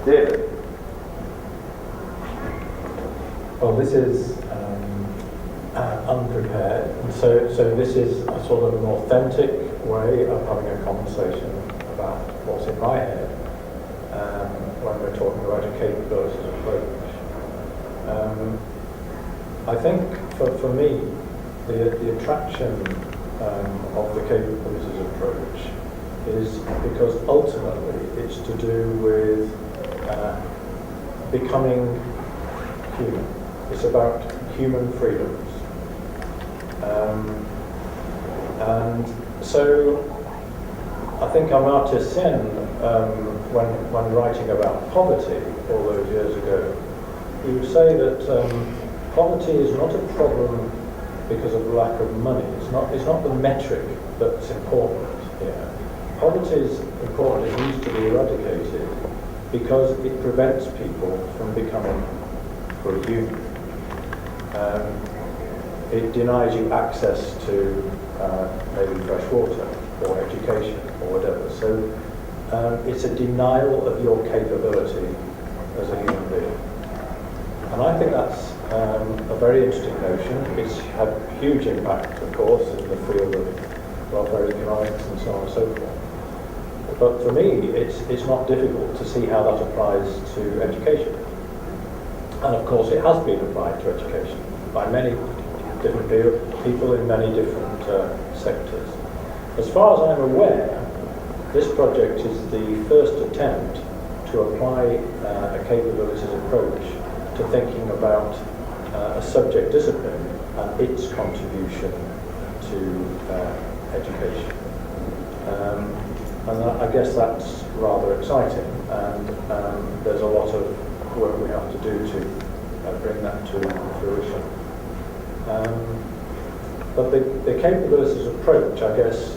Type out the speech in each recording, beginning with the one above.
David? Well, this is unprepared, and so this is a sort of an authentic way of having a conversation about what's in my head when we're talking about a capabilities approach. I think for me, the attraction of the capabilities approach is because ultimately it's to do with becoming human. It's about human freedoms. And so I think Amartya Sen, when writing about poverty all those years ago, he would say that poverty is not a problem because of lack of money. It's not the metric that's important here. Poverty is important. It needs to be eradicated because it prevents people from becoming fully human. It denies you access to maybe fresh water or education or whatever. So it's a denial of your capability as a human being. And I think that's a very interesting notion. It's had huge impact, of course, in the field of welfare economics and so on and so forth. But for me, it's not difficult to see how that applies to education. And of course, it has been applied to education by many different people in many different sectors. As far as I'm aware, this project is the first attempt to apply a capabilities approach to thinking about a subject discipline and its contribution to education. And I guess that's rather exciting, and there's a lot of work we have to do to bring that to fruition. But the capabilities approach, I guess,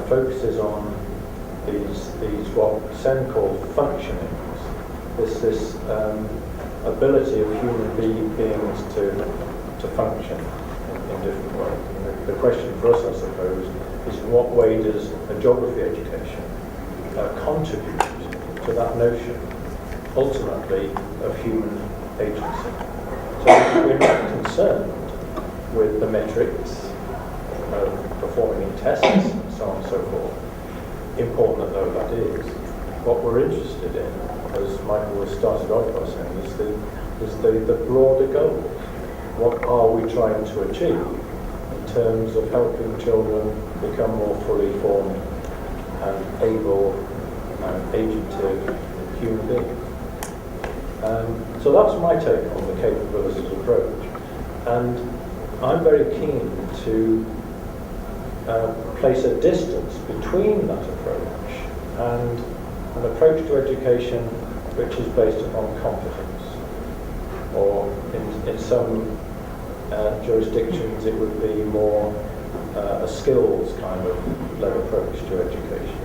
focuses on these what Sen called functionings. This ability of human beings to function in different ways. And the question for us, I suppose, is in what way does a geography education contribute to that notion, ultimately, of human agency? So we're not concerned with the metrics of performing in tests and so on and so forth, important though that is. What we're interested in, as Michael was started off by saying, is the broader goals. What are we trying to achieve in terms of helping children become more fully formed and able and agentive human beings? So that's my take on the capabilities approach. And I'm very keen to place a distance between that approach and an approach to education which is based upon competence. Or in some jurisdictions it would be more a skills kind of led approach to education.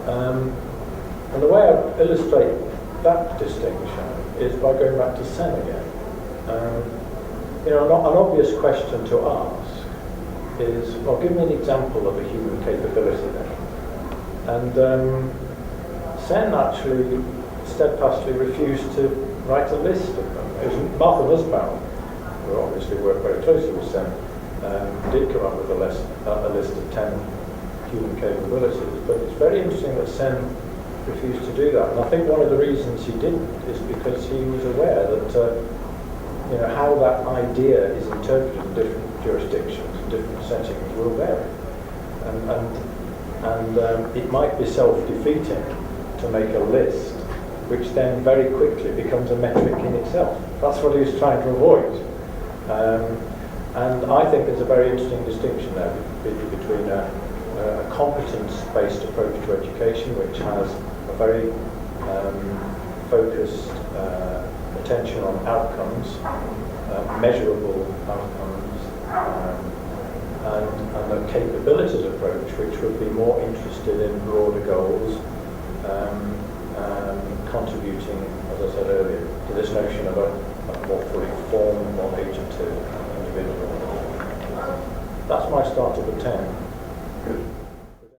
And the way I illustrate that distinction is by going back to Sen again. An obvious question to ask is, well, give me an example of a human capability then. And Sen actually steadfastly refused to write a list of them. It was Martha Nussbaum, who obviously worked very closely with Sen, did come up with a list of 10 human capabilities. But it's very interesting that Sen refused to do that. And I think one of the reasons he didn't is because he was aware that how that idea is interpreted in different jurisdictions and different settings will vary. And it might be self-defeating to make a list which then very quickly becomes a metric in itself. That's what he was trying to avoid. And I think there's a very interesting distinction there between a competence-based approach to education, which has a very focused attention on outcomes, measurable outcomes, and a capabilities approach, which would be more interested in broader goals, contributing, as I said earlier, to this notion of a more fully formed, more agentive individual. That's my start of the 10.